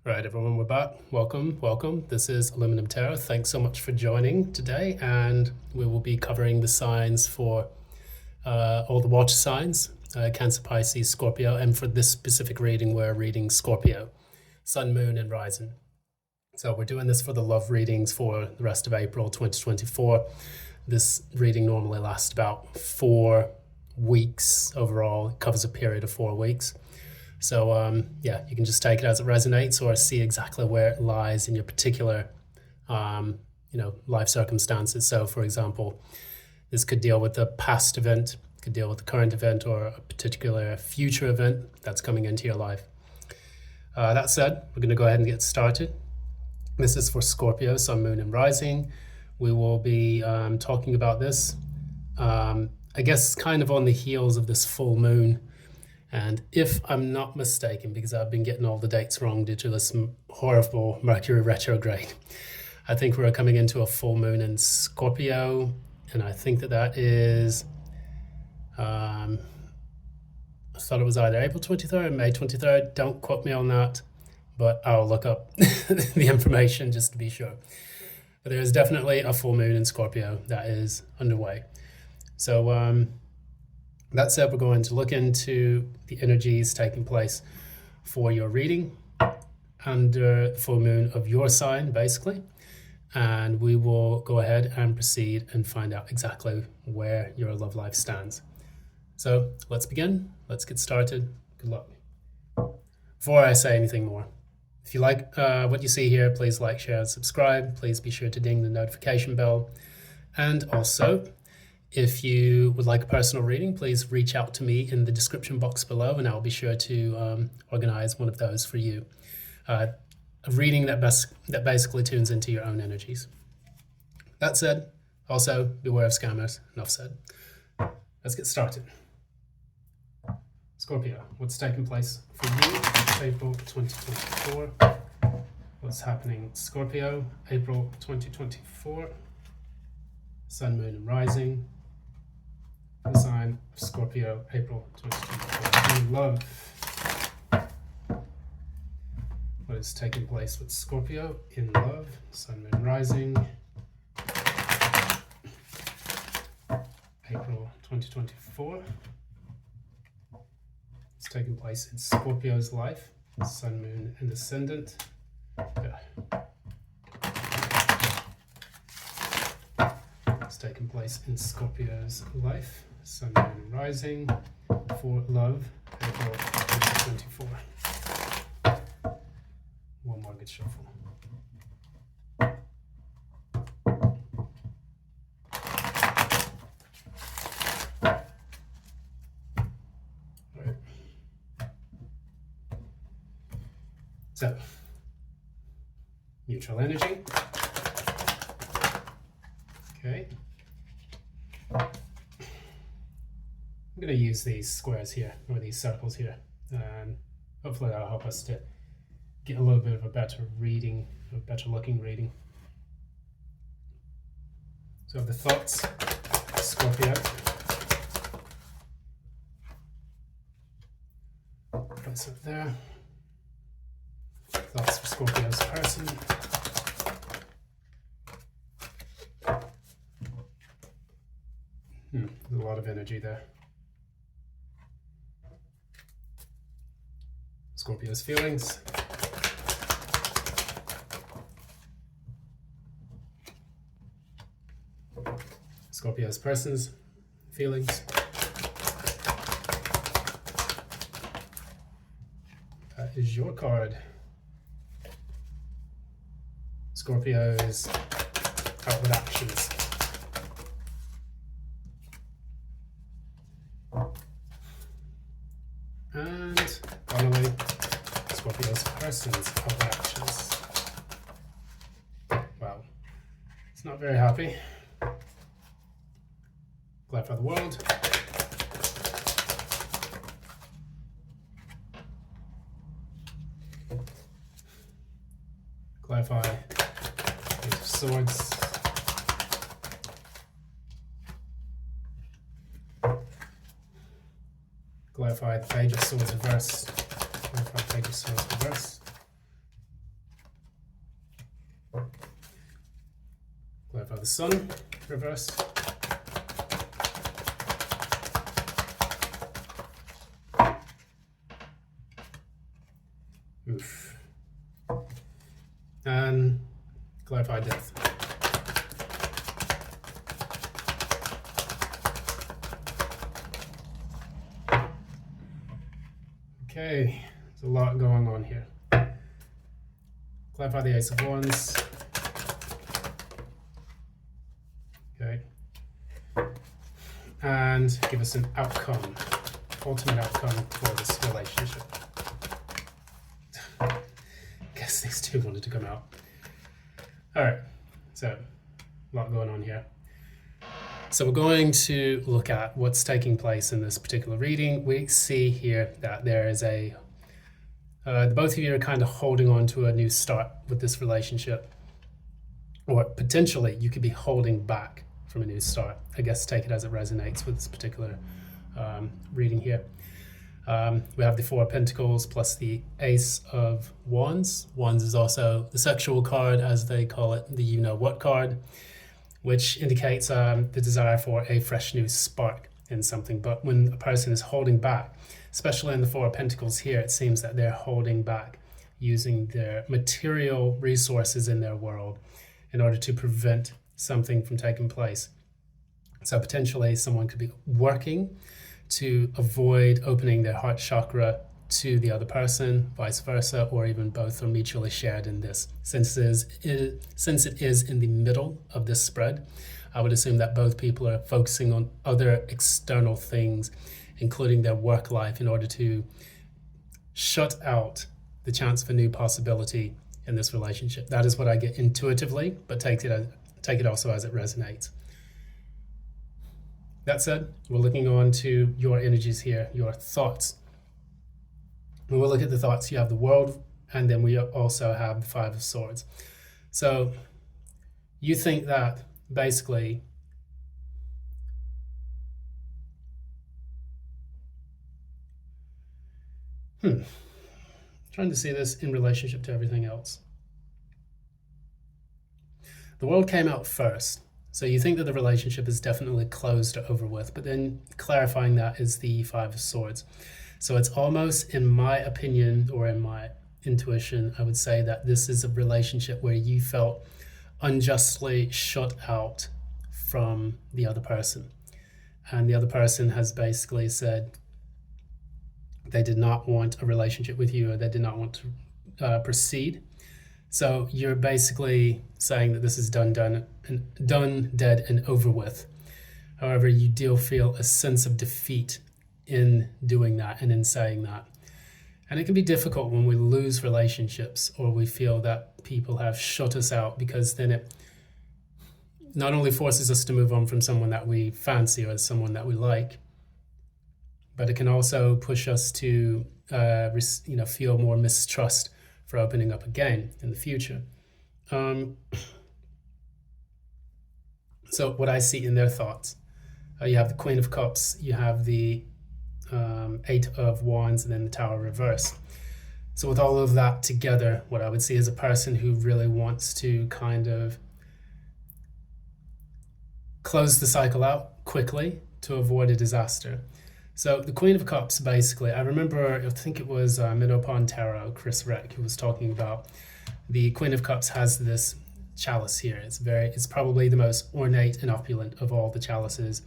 Right, everyone, we're back. Welcome. This is Aluminum Tarot. Thanks so much for joining today, and we will be covering the signs for all the water signs, Cancer, Pisces, Scorpio, and for this specific reading, we're reading Scorpio, Sun, Moon, and Rising. So we're doing this for the love readings for the rest of April 2024. This reading normally lasts about 4 weeks overall. It covers a period of 4 weeks. So yeah, you can just take it as it resonates or see exactly where it lies in your particular, life circumstances. So for example, this could deal with the past event, could deal with the current event, or a particular future event that's coming into your life. That said, we're going to go ahead and get started. This is for Scorpio, Sun, Moon, and Rising. We will be talking about this, I guess, kind of on the heels of this full moon. And if I'm not mistaken, because I've been getting all the dates wrong due to this horrible Mercury retrograde, I think we're coming into a full moon in Scorpio, and I think that is, I thought it was either April 23rd or May 23rd. Don't quote me on that, but I'll look up the information just to be sure. But there is definitely a full moon in Scorpio that is underway. So, that said, we're going to look into the energies taking place for your reading under the full moon of your sign, basically. And we will go ahead and proceed and find out exactly where your love life stands. So let's begin. Let's get started. Good luck. Before I say anything more, if you like what you see here, please like, share, and subscribe. Please be sure to ding the notification bell. And also, if you would like a personal reading, please reach out to me in the description box below, and I'll be sure to organize one of those for you. A reading that basically tunes into your own energies. That said, also beware of scammers. Enough said. Let's get started. Scorpio, what's taking place for you, April 2024? What's happening, Scorpio, April 2024? Sun, Moon, and Rising. The sign of Scorpio, April 2024. In love. What is taking place with Scorpio in love? Sun, Moon, Rising. April 2024. It's taking place in Scorpio's life. Sun, Moon, and Ascendant. It's taking place in Scorpio's life. Sun, Moon, and Rising for love, April 2024. One more good shuffle. Right. So, neutral energy. Okay. I'm going to use these squares here, or these circles here, and hopefully that'll help us to get a little bit of a better reading, a better looking reading. So the thoughts, Scorpio. Place up there. Thoughts for Scorpio's person. There's a lot of energy there. Scorpio's feelings. Scorpio's person's feelings. That is your card. Scorpio's outward actions. And finally, Scorpio's person's outward actions. Wow, it's not very happy. Glad for the world. Clarify Ace of Swords. Clarify the Page of Swords reverse. Clarify Page of Swords reverse. the Sun, reverse. Oof. And clarify death. Okay, there's a lot going on here. Clarify the Ace of Wands. Okay. And give us an outcome, ultimate outcome for this relationship. Guess these two wanted to come out. All right, so a lot going on here. So we're going to look at what's taking place in this particular reading. We see here that there is the both of you are kind of holding on to a new start with this relationship, or potentially you could be holding back from a new start. I guess take it as it resonates with this particular reading here. We have the Four of Pentacles plus the Ace of Wands. Wands is also the sexual card, as they call it, the you-know-what card, which indicates the desire for a fresh new spark in something. But when a person is holding back, especially in the Four of Pentacles here, it seems that they're holding back using their material resources in their world in order to prevent something from taking place. So potentially someone could be working to avoid opening their heart chakra to the other person, vice versa, or even both are mutually shared in this. Since it is in the middle of this spread, I would assume that both people are focusing on other external things, including their work life, in order to shut out the chance for new possibility in this relationship. That is what I get intuitively, but take it also as it resonates. That said, we're looking on to your energies here, your thoughts. When we look at the thoughts, you have the World, and then we also have the Five of Swords. So you think that basically trying to see this in relationship to everything else. The World came out first. So you think that the relationship is definitely closed or over with, but then clarifying that is the Five of Swords. So it's almost, in my opinion, or in my intuition, I would say that this is a relationship where you felt unjustly shut out from the other person. And the other person has basically said they did not want a relationship with you, or they did not want to proceed. So you're basically saying that this is done, dead, and over with. However, you do feel a sense of defeat in doing that and in saying that. And it can be difficult when we lose relationships, or we feel that people have shut us out, because then it not only forces us to move on from someone that we fancy or someone that we like, but it can also push us to feel more mistrust for opening up again in the future. So what I see in their thoughts, you have the Queen of Cups, you have the Eight of Wands, and then the Tower reverse. So with all of that together, what I would see is a person who really wants to kind of close the cycle out quickly to avoid a disaster. So the Queen of Cups, basically, I remember, I think it was Minnow Pond Tarot, Chris Reck, who was talking about the Queen of Cups has this chalice here. It's probably the most ornate and opulent of all the chalices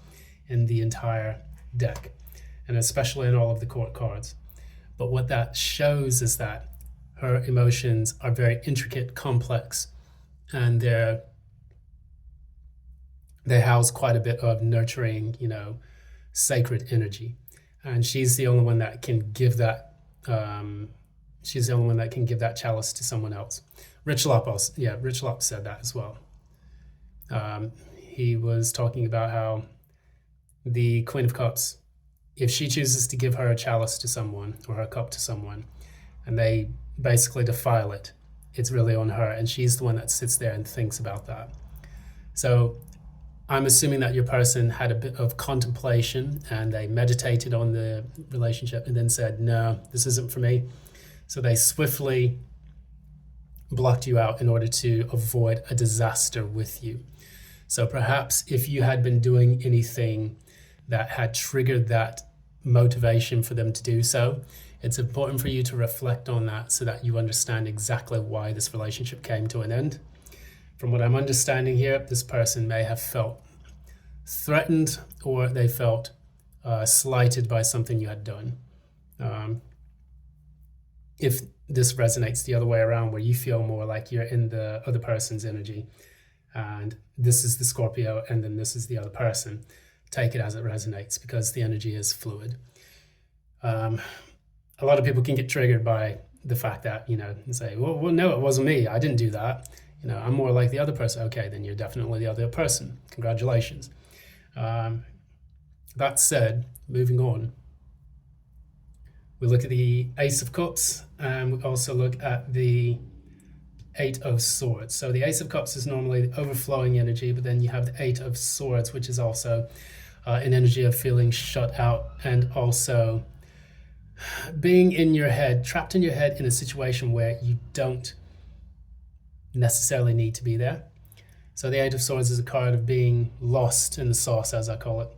in the entire deck, and especially in all of the court cards. But what that shows is that her emotions are very intricate, complex, and they house quite a bit of nurturing, sacred energy. And she's the only one that can give that chalice to someone else. Rich Lop said that as well. He was talking about how the Queen of Cups, if she chooses to give her chalice to someone, or her cup to someone, and they basically defile it, it's really on her, and she's the one that sits there and thinks about that. So I'm assuming that your person had a bit of contemplation, and they meditated on the relationship and then said, no, this isn't for me. So they swiftly blocked you out in order to avoid a disaster with you. So perhaps if you had been doing anything that had triggered that motivation for them to do so, it's important for you to reflect on that so that you understand exactly why this relationship came to an end. From what I'm understanding here, this person may have felt threatened, or they felt slighted by something you had done. If this resonates the other way around, where you feel more like you're in the other person's energy, and this is the Scorpio and then this is the other person, take it as it resonates, because the energy is fluid. A lot of people can get triggered by the fact that, and say, well, no, it wasn't me. I didn't do that. I'm more like the other person. Okay, then you're definitely the other person. Congratulations. That said, moving on, we look at the Ace of Cups, and we also look at the Eight of Swords. So the Ace of Cups is normally the overflowing energy, but then you have the Eight of Swords, which is also an energy of feeling shut out, and also being in your head, trapped in your head in a situation where you don't necessarily need to be there. So the Eight of Swords is a card of being lost in the sauce, as I call it.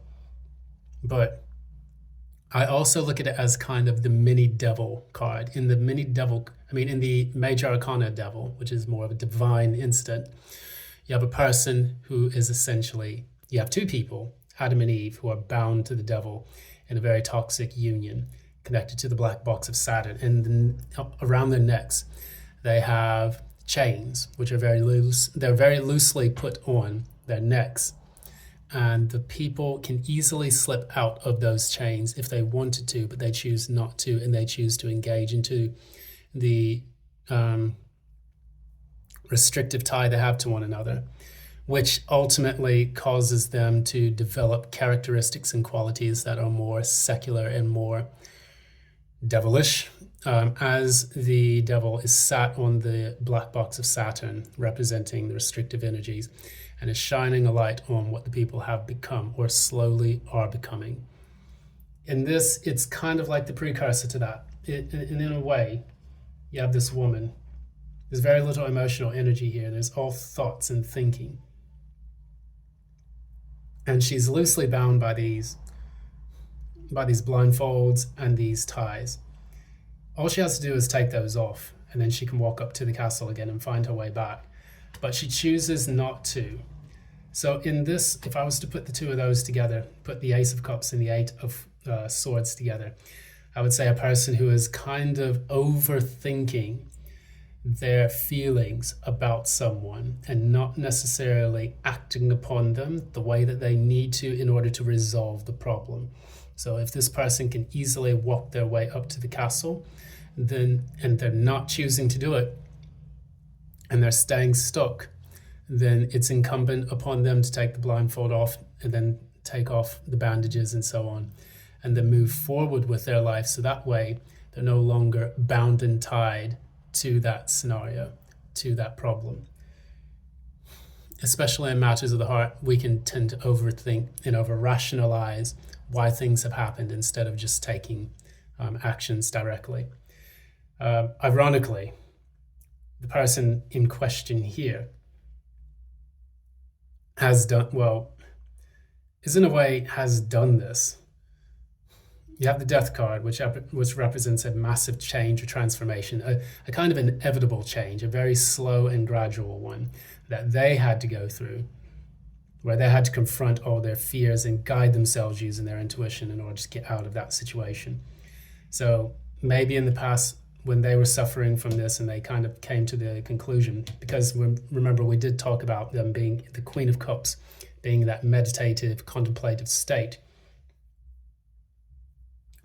But I also look at it as kind of the mini devil card. In the Major Arcana devil, which is more of a divine instant, you have a person who is essentially, you have two people, Adam and Eve, who are bound to the devil in a very toxic union, connected to the black box of Saturn. And then around their necks, they have chains, which are very loose. They're very loosely put on their necks. And the people can easily slip out of those chains if they wanted to, but they choose not to, and they choose to engage into the restrictive tie they have to one another, which ultimately causes them to develop characteristics and qualities that are more secular and more devilish, as the devil is sat on the black box of Saturn, representing the restrictive energies, and is shining a light on what the people have become or slowly are becoming. In this, it's kind of like the precursor to that. In a way, you have this woman. There's very little emotional energy here. There's all thoughts and thinking. And she's loosely bound by these blindfolds and these ties. All she has to do is take those off, and then she can walk up to the castle again and find her way back. But she chooses not to. So in this, if I was to put the two of those together, put the Ace of Cups and the Eight of Swords together, I would say a person who is kind of overthinking their feelings about someone and not necessarily acting upon them the way that they need to in order to resolve the problem. So if this person can easily walk their way up to the castle, and they're not choosing to do it, and they're staying stuck, then it's incumbent upon them to take the blindfold off and then take off the bandages and so on, and then move forward with their life. So that way they're no longer bound and tied to that scenario, to that problem. Especially in matters of the heart, we can tend to overthink and over-rationalize why things have happened instead of just taking actions directly. Ironically, the person in question here has done this. You have the Death card, which represents a massive change or transformation, a kind of inevitable change, a very slow and gradual one that they had to go through, where they had to confront all their fears and guide themselves using their intuition in order to get out of that situation. So maybe in the past, when they were suffering from this and they kind of came to the conclusion, because remember we did talk about them being the Queen of Cups, being that meditative, contemplative state.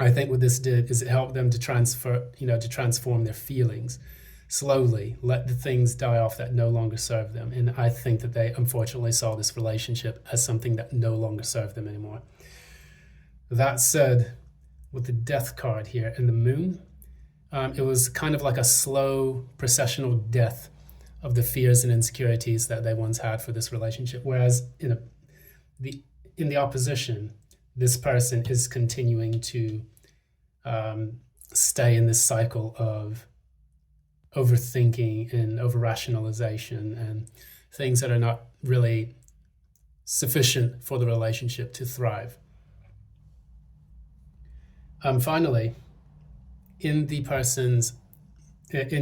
I think what this did is it helped them to transform their feelings slowly, let the things die off that no longer serve them. And I think that they unfortunately saw this relationship as something that no longer served them anymore. That said, with the Death card here and the Moon, it was kind of like a slow processional death of the fears and insecurities that they once had for this relationship. Whereas in the opposition, this person is continuing to stay in this cycle of overthinking and over-rationalization and things that are not really sufficient for the relationship to thrive. Finally, in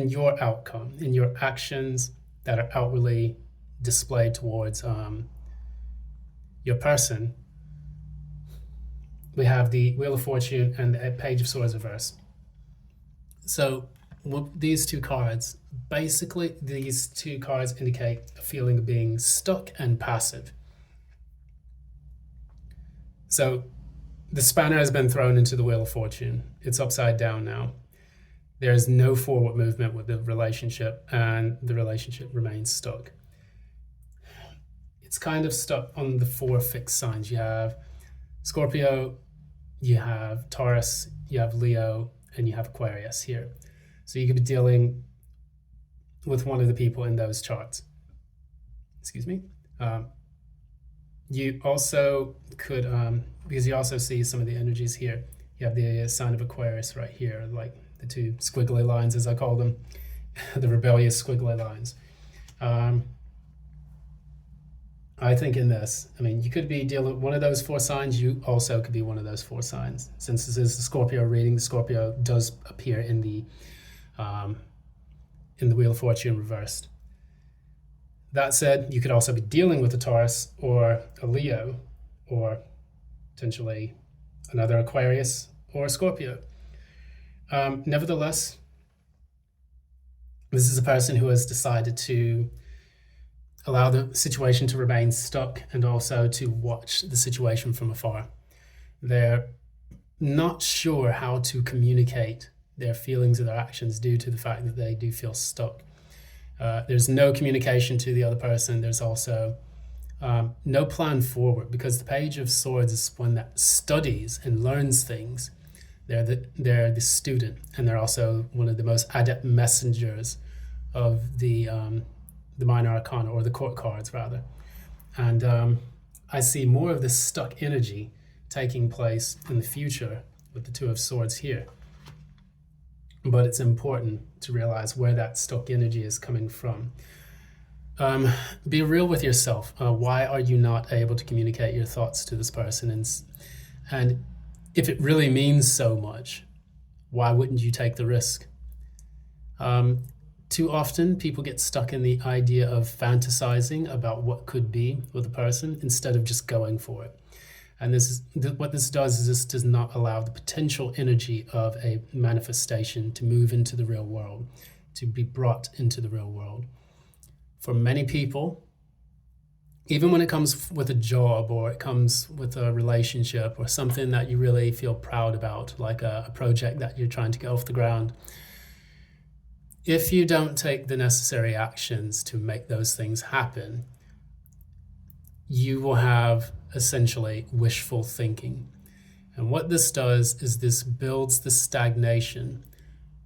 your outcome, in your actions that are outwardly displayed towards your person, we have the Wheel of Fortune and the Page of Swords reverse. So these two cards, basically these two cards indicate a feeling of being stuck and passive. So the spanner has been thrown into the Wheel of Fortune. It's upside down now. There is no forward movement with the relationship, and the relationship remains stuck. It's kind of stuck on the 4 fixed signs. You have Scorpio, you have Taurus, you have Leo, and you have Aquarius here. So you could be dealing with one of the people in those charts. Excuse me. You also could, because you also see some of the energies here, you have the sign of Aquarius right here, like the 2 squiggly lines, as I call them, the rebellious squiggly lines. I think in this, you could be dealing with one of those 4 signs. You also could be one of those 4 signs. Since this is the Scorpio reading, the Scorpio does appear in the Wheel of Fortune reversed. That said, you could also be dealing with a Taurus or a Leo, or potentially another Aquarius or a Scorpio. Nevertheless, this is a person who has decided to allow the situation to remain stuck and also to watch the situation from afar. They're not sure how to communicate their feelings or their actions due to the fact that they do feel stuck. There's no communication to the other person. There's also no plan forward, because the Page of Swords is one that studies and learns things. They're the student, and they're also one of the most adept messengers of the minor arcana, or the court cards rather. And I see more of this stuck energy taking place in the future with the 2 of Swords here. But it's important to realize where that stuck energy is coming from. Be real with yourself. Why are you not able to communicate your thoughts to this person? And if it really means so much, why wouldn't you take the risk? Too often, people get stuck in the idea of fantasizing about what could be with a person instead of just going for it. And what this does is this does not allow the potential energy of a manifestation to move into the real world, to be brought into the real world. For many people, even when it comes with a job, or it comes with a relationship, or something that you really feel proud about, like a project that you're trying to get off the ground, if you don't take the necessary actions to make those things happen, you will have essentially wishful thinking. And what this does is this builds the stagnation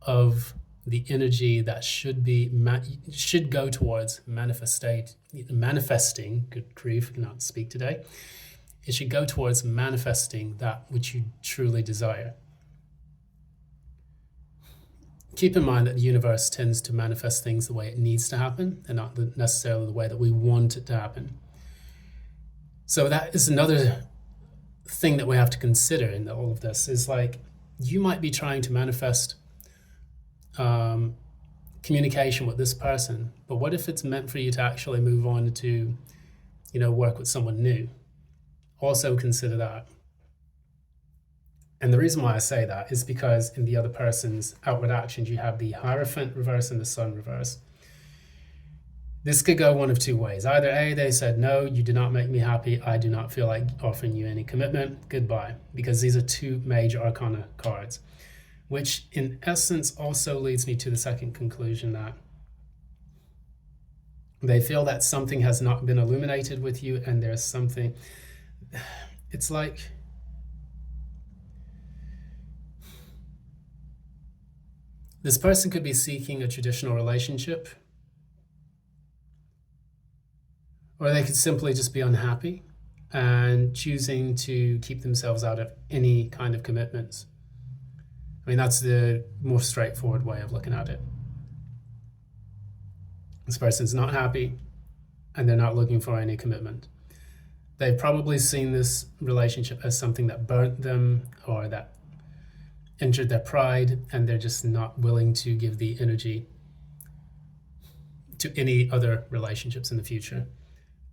of the energy that should go towards manifesting. Good grief, I cannot speak today. It should go towards manifesting that which you truly desire. Keep in mind that the universe tends to manifest things the way it needs to happen, and not necessarily the way that we want it to happen. So that is another thing that we have to consider in all of this, is like, you might be trying to manifest communication with this person, but what if it's meant for you to actually move on to, work with someone new? Also consider that. And the reason why I say that is because in the other person's outward actions, you have the Hierophant reverse and the Sun reverse. This could go one of 2 ways. Either A, they said, no, you do not make me happy. I do not feel like offering you any commitment. Goodbye. Because these are 2 major arcana cards, which in essence also leads me to the second conclusion, that they feel that something has not been illuminated with you, and there's something, it's like, this person could be seeking a traditional relationship, or they could simply just be unhappy and choosing to keep themselves out of any kind of commitments. That's the more straightforward way of looking at it. This person's not happy, and they're not looking for any commitment. They've probably seen this relationship as something that burnt them or that injured their pride, and they're just not willing to give the energy to any other relationships in the future.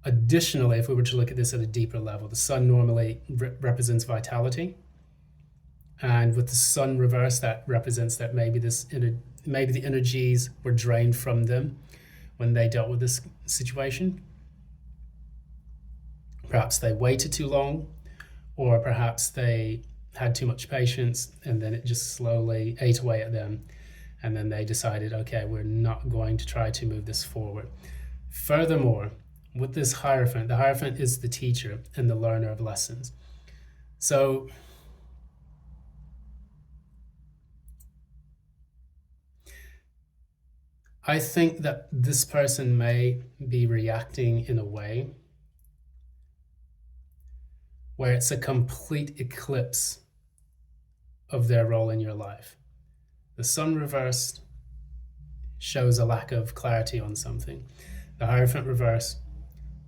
Additionally, if we were to look at this at a deeper level, the sun normally represents vitality. And with the sun reverse, that represents that maybe the energies were drained from them when they dealt with this situation. Perhaps they waited too long, or perhaps they had too much patience and then it just slowly ate away at them. And then they decided, okay, we're not going to try to move this forward. Furthermore, with this Hierophant, the Hierophant is the teacher and the learner of lessons. So I think that this person may be reacting in a way where it's a complete eclipse of their role in your life. The sun reversed shows a lack of clarity on something. The Hierophant reverse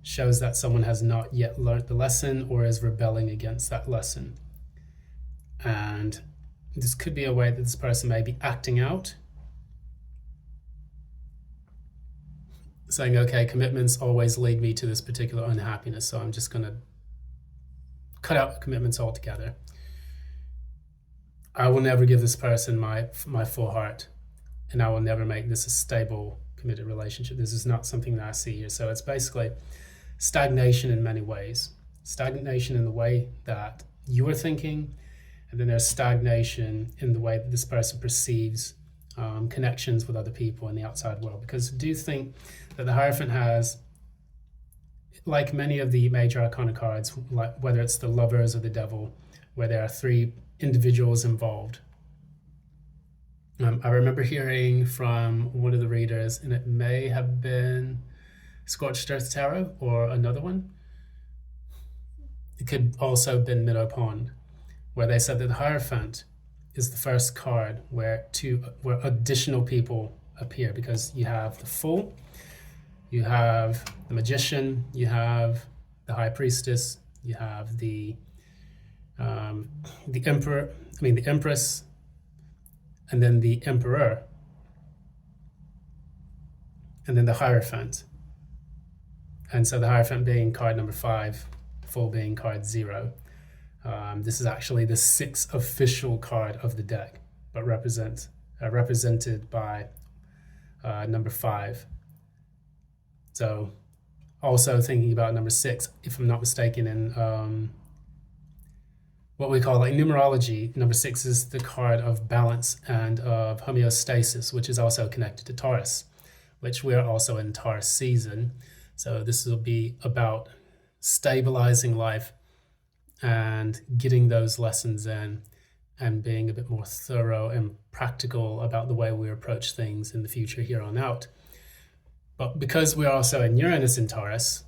shows that someone has not yet learned the lesson or is rebelling against that lesson. And this could be a way that this person may be acting out, saying, okay, commitments always lead me to this particular unhappiness, so I'm just going to cut out commitments altogether. I will never give this person my full heart, and I will never make this a stable, committed relationship. This is not something that I see here. So it's basically stagnation in many ways. Stagnation in the way that you are thinking, and then there's stagnation in the way that this person perceives connections with other people in the outside world. Because I do think that the Hierophant has, like many of the major arcana cards, like whether it's the Lovers or the Devil, where there are three individuals involved. I remember hearing from one of the readers, and it may have been Scorched Earth Tarot or another one. It could also have been Minnow Pond, where they said that the Hierophant is the first card where additional people appear, because you have the Fool, you have the Magician, you have the High Priestess, you have the Empress, and then the Emperor, and then the Hierophant. And so the Hierophant being card number 5, Fool being card 0. This is actually the 6th official card of the deck, but represented by number 5. So also thinking about number 6, if I'm not mistaken, in what we call like numerology, number 6 is the card of balance and of homeostasis, which is also connected to Taurus, which we're also in Taurus season. So this will be about stabilizing life and getting those lessons in and being a bit more thorough and practical about the way we approach things in the future here on out. But because we're also in Uranus in Taurus,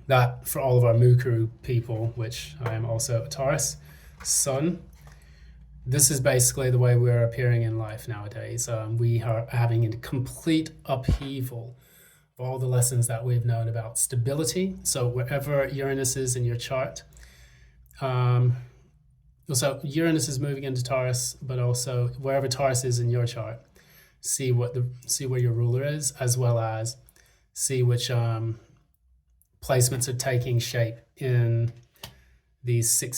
that for all of our Mukuru people, which I am also a Taurus sun, this is basically the way we're appearing in life nowadays. We are having a complete upheaval of all the lessons that we've known about stability. So wherever Uranus is in your chart, so Uranus is moving into Taurus, but also wherever Taurus is in your chart, see where your ruler is, as well as see which placements are taking shape in the second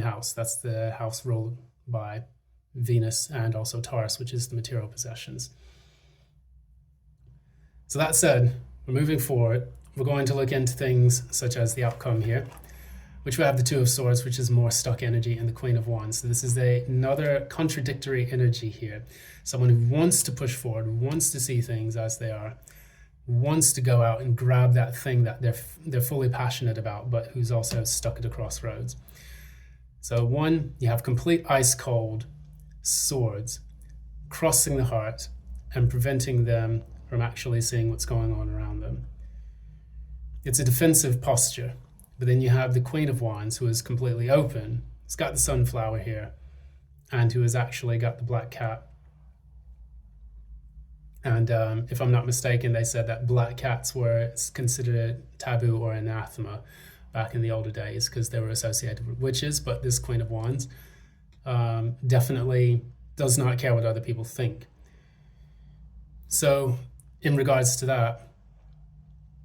house. That's the house ruled by Venus and also Taurus, which is the material possessions. So that said, we're moving forward. We're going to look into things such as the outcome here, which we have the Two of Swords, which is more stuck energy, and the Queen of Wands. So this is another contradictory energy here. Someone who wants to push forward, wants to see things as they are, wants to go out and grab that thing that they're fully passionate about, but who's also stuck at a crossroads. So one, you have complete ice cold swords crossing the heart and preventing them from actually seeing what's going on around them. It's a defensive posture. But then you have the Queen of Wands, who is completely open. It's got the sunflower here, and who has actually got the black cat And if I'm not mistaken, they said that black cats were considered taboo or anathema back in the older days because they were associated with witches. But this Queen of Wands definitely does not care what other people think. So in regards to that,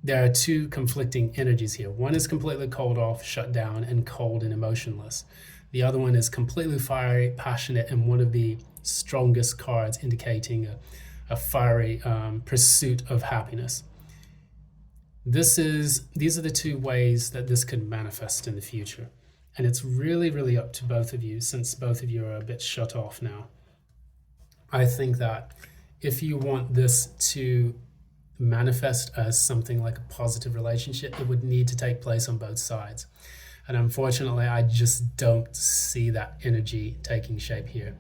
there are two conflicting energies here. One is completely cold off, shut down, and cold and emotionless. The other one is completely fiery, passionate, and one of the strongest cards indicating a fiery pursuit of happiness. These are the two ways that this could manifest in the future. And it's really, really up to both of you, since both of you are a bit shut off now. I think that if you want this to manifest as something like a positive relationship, it would need to take place on both sides. And unfortunately, I just don't see that energy taking shape here.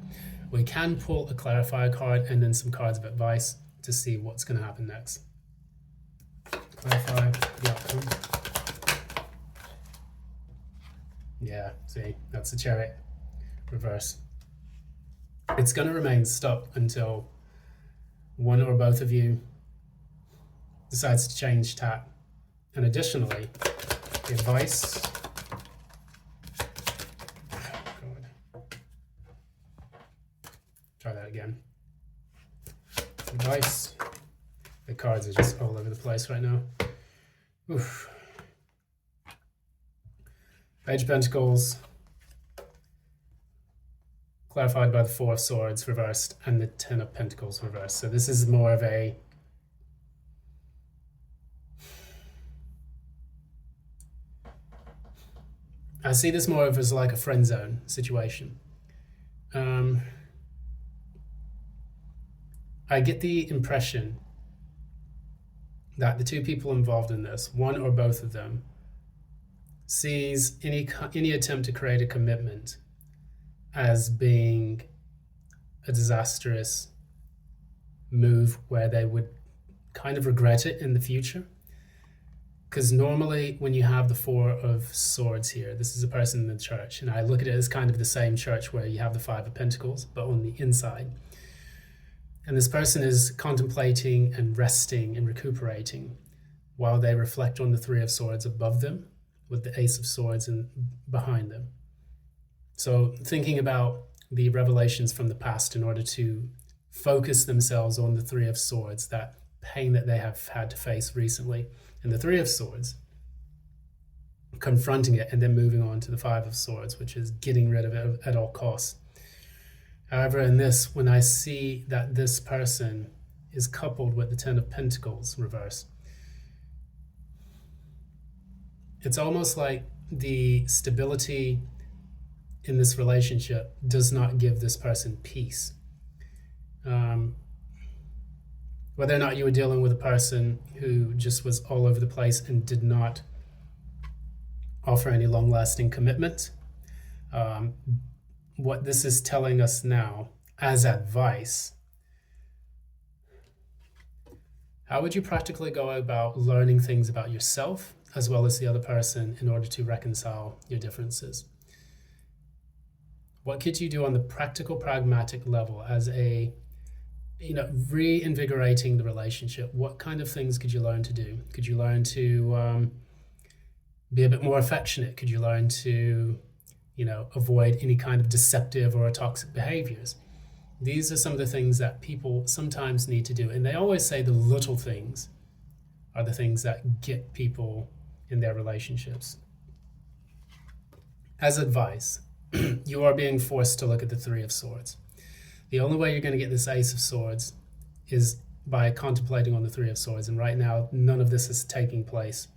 We can pull a clarifier card and then some cards of advice to see what's going to happen next. Clarify the outcome. Yeah, see, that's the Chariot reverse. It's going to remain stuck until one or both of you decides to change tack. And additionally, the advice. Try that again. Advice. The cards are just all over the place right now. Oof. Page of Pentacles, clarified by the Four of Swords reversed and the Ten of Pentacles reversed. So this is more of a I see this more of as like a friend zone situation. I get the impression that the two people involved in this, one or both of them, sees any attempt to create a commitment as being a disastrous move where they would kind of regret it in the future. Because normally when you have the Four of Swords here, this is a person in the church, and I look at it as kind of the same church where you have the Five of Pentacles, but on the inside. And this person is contemplating and resting and recuperating while they reflect on the Three of Swords above them with the Ace of Swords and behind them. So thinking about the revelations from the past in order to focus themselves on the Three of Swords, that pain that they have had to face recently, and the Three of Swords, confronting it and then moving on to the Five of Swords, which is getting rid of it at all costs. However, in this, when I see that this person is coupled with the Ten of Pentacles reverse, it's almost like the stability in this relationship does not give this person peace. Whether or not you were dealing with a person who just was all over the place and did not offer any long-lasting commitment, what this is telling us now as advice, how would you practically go about learning things about yourself as well as the other person in order to reconcile your differences? What could you do on the practical, pragmatic level as a, reinvigorating the relationship? What kind of things could you learn to do? Could you learn to be a bit more affectionate? Could you learn to, avoid any kind of deceptive or toxic behaviors? These are some of the things that people sometimes need to do. And they always say the little things are the things that get people in their relationships. As advice, you are being forced to look at the Three of Swords. The only way you're going to get this Ace of Swords is by contemplating on the Three of Swords. And right now, none of this is taking place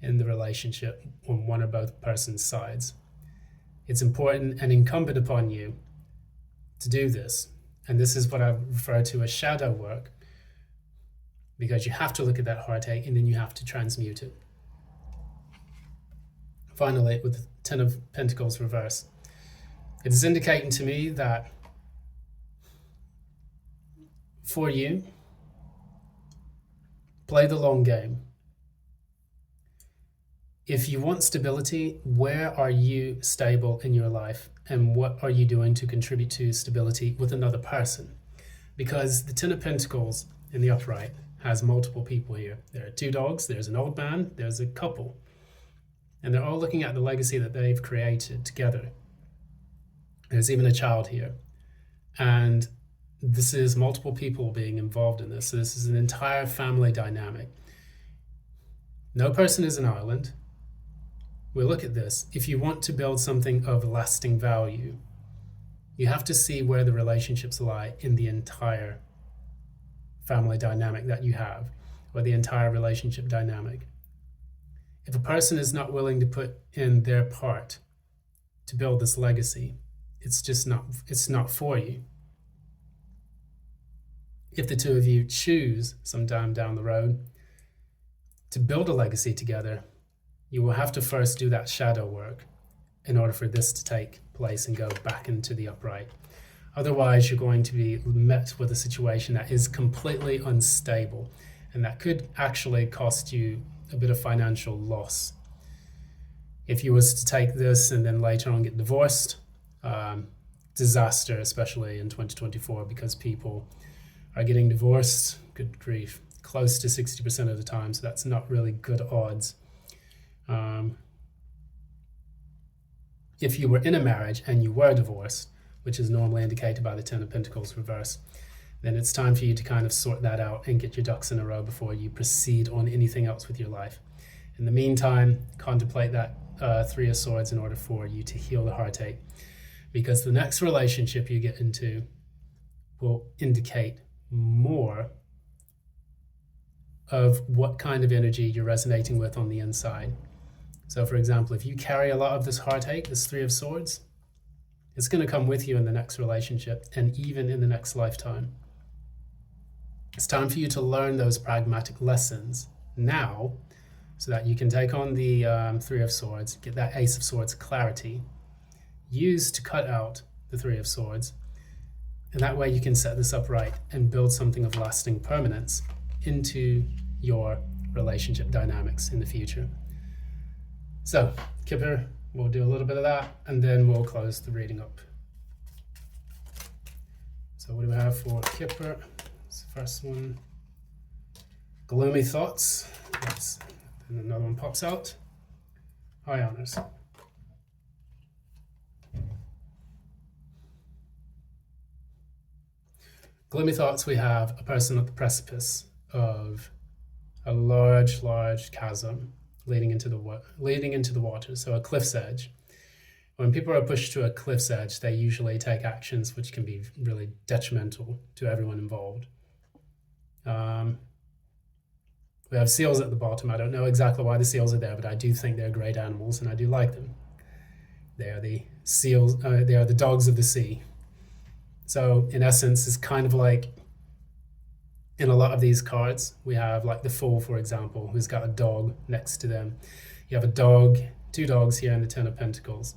in the relationship on one or both persons' sides. It's important and incumbent upon you to do this. And this is what I refer to as shadow work, because you have to look at that heartache and then you have to transmute it. Finally, with the Ten of Pentacles reverse, it is indicating to me that for you, play the long game. If you want stability, where are you stable in your life? And what are you doing to contribute to stability with another person? Because the Ten of Pentacles in the upright has multiple people here. There are two dogs, there's an old man, there's a couple. And they're all looking at the legacy that they've created together. There's even a child here. And this is multiple people being involved in this. So this is an entire family dynamic. No person is an island. We look at this. If you want to build something of lasting value, you have to see where the relationships lie in the entire family dynamic that you have, or the entire relationship dynamic. If a person is not willing to put in their part to build this legacy, it's not for you. If the two of you choose sometime down the road to build a legacy together, you will have to first do that shadow work in order for this to take place and go back into the upright. Otherwise, you're going to be met with a situation that is completely unstable, and that could actually cost you a bit of financial loss. If you was to take this and then later on get divorced, disaster, especially in 2024, because people are getting divorced, good grief, close to 60% of the time, so that's not really good odds. If you were in a marriage and you were divorced, which is normally indicated by the Ten of Pentacles reverse, then it's time for you to kind of sort that out and get your ducks in a row before you proceed on anything else with your life. In the meantime, contemplate that Three of Swords in order for you to heal the heartache, because the next relationship you get into will indicate more of what kind of energy you're resonating with on the inside. So for example, if you carry a lot of this heartache, this Three of Swords, it's going to come with you in the next relationship and even in the next lifetime. It's time for you to learn those pragmatic lessons now so that you can take on the Three of Swords, get that Ace of Swords clarity, use to cut out the Three of Swords, and that way you can set this up right and build something of lasting permanence into your relationship dynamics in the future. So, Kipper, we'll do a little bit of that, and then we'll close the reading up. So what do we have for Kipper? It's the first one. Gloomy thoughts. Yes. And another one pops out. High honors. Gloomy thoughts, we have a person at the precipice of a large chasm leading into the water, so a cliff's edge. When people are pushed to a cliff's edge, they usually take actions which can be really detrimental to everyone involved. We have seals at the bottom. I don't know exactly why the seals are there, but I do think they're great animals and I do like them. They are the seals, they are the dogs of the sea. So in essence, it's kind of like in a lot of these cards, we have like the Fool, for example, who's got a dog next to them. You have a dog, two dogs here in the Ten of Pentacles.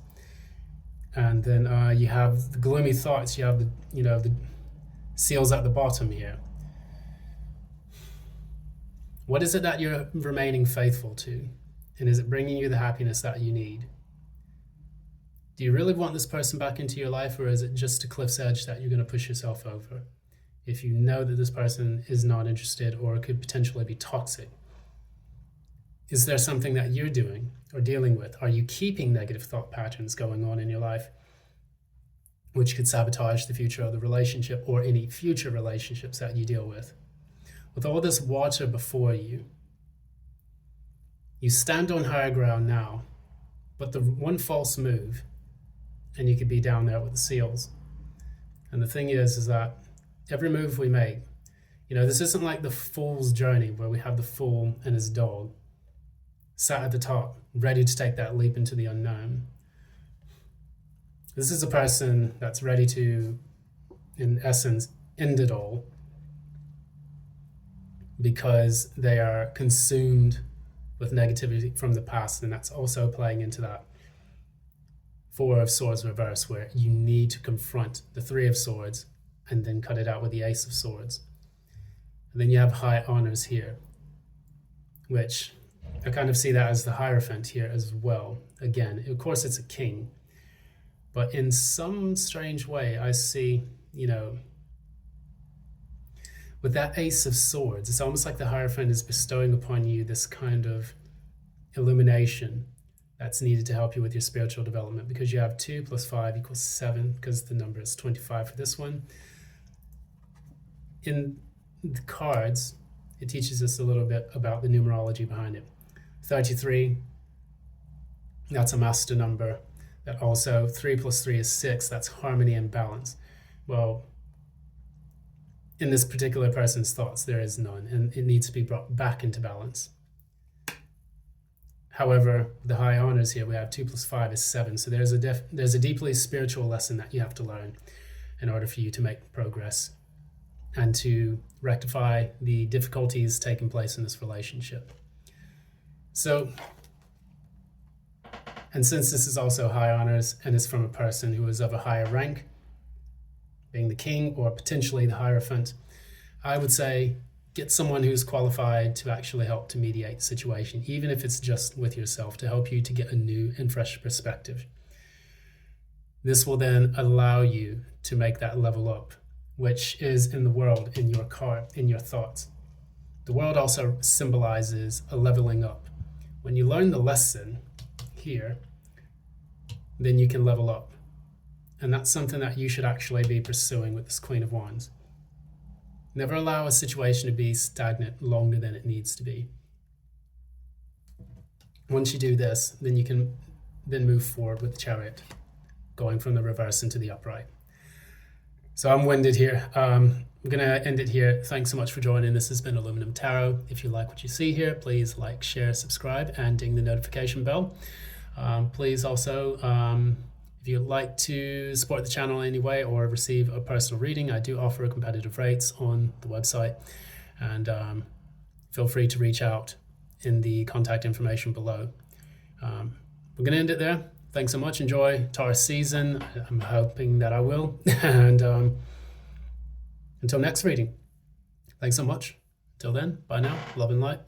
And then you have the gloomy thoughts. You have the seals at the bottom here. What is it that you're remaining faithful to? And is it bringing you the happiness that you need? Do you really want this person back into your life, or is it just a cliff's edge that you're going to push yourself over? If you know that this person is not interested or could potentially be toxic, is there something that you're doing or dealing with? Are you keeping negative thought patterns going on in your life, which could sabotage the future of the relationship or any future relationships that you deal with? With all this water before you, you stand on higher ground now, but the one false move, and you could be down there with the seals. And the thing is that every move we make, this isn't like the Fool's journey where we have the Fool and his dog sat at the top, ready to take that leap into the unknown. This is a person that's ready to, in essence, end it all because they are consumed with negativity from the past, and that's also playing into that Four of Swords reverse, where you need to confront the Three of Swords and then cut it out with the Ace of Swords. And then you have high honors here, which I kind of see that as the Hierophant here as well. Again, of course it's a king, but in some strange way I see, with that Ace of Swords, it's almost like the Hierophant is bestowing upon you this kind of illumination that's needed to help you with your spiritual development, because you have 2 plus 5 equals 7, because the number is 25 for this one. In the cards, it teaches us a little bit about the numerology behind it. 33, that's a master number. That also, 3 plus 3 is 6, that's harmony and balance. Well, in this particular person's thoughts, there is none, and it needs to be brought back into balance. However, the high honors here, we have 2 plus 5 is 7, so there's a deeply spiritual lesson that you have to learn in order for you to make progress and to rectify the difficulties taking place in this relationship. So, and since this is also high honors and is from a person who is of a higher rank, being the king or potentially the Hierophant, I would say get someone who's qualified to actually help to mediate the situation, even if it's just with yourself, to help you to get a new and fresh perspective. This will then allow you to make that level up, which is in the world, in your card, in your thoughts. The world also symbolizes a leveling up. When you learn the lesson here, then you can level up. And that's something that you should actually be pursuing with this Queen of Wands. Never allow a situation to be stagnant longer than it needs to be. Once you do this, then you can then move forward with the Chariot, going from the reverse into the upright. So I'm winded here. I'm going to end it here. Thanks so much for joining. This has been Aluminum Tarot. If you like what you see here, please like, share, subscribe, and ding the notification bell. Please also, if you'd like to support the channel in any way or receive a personal reading, I do offer competitive rates on the website. And feel free to reach out in the contact information below. We're going to end it there. Thanks so much. Enjoy Taurus season. I'm hoping that I will. And until next reading, thanks so much. Till then, bye now. Love and light.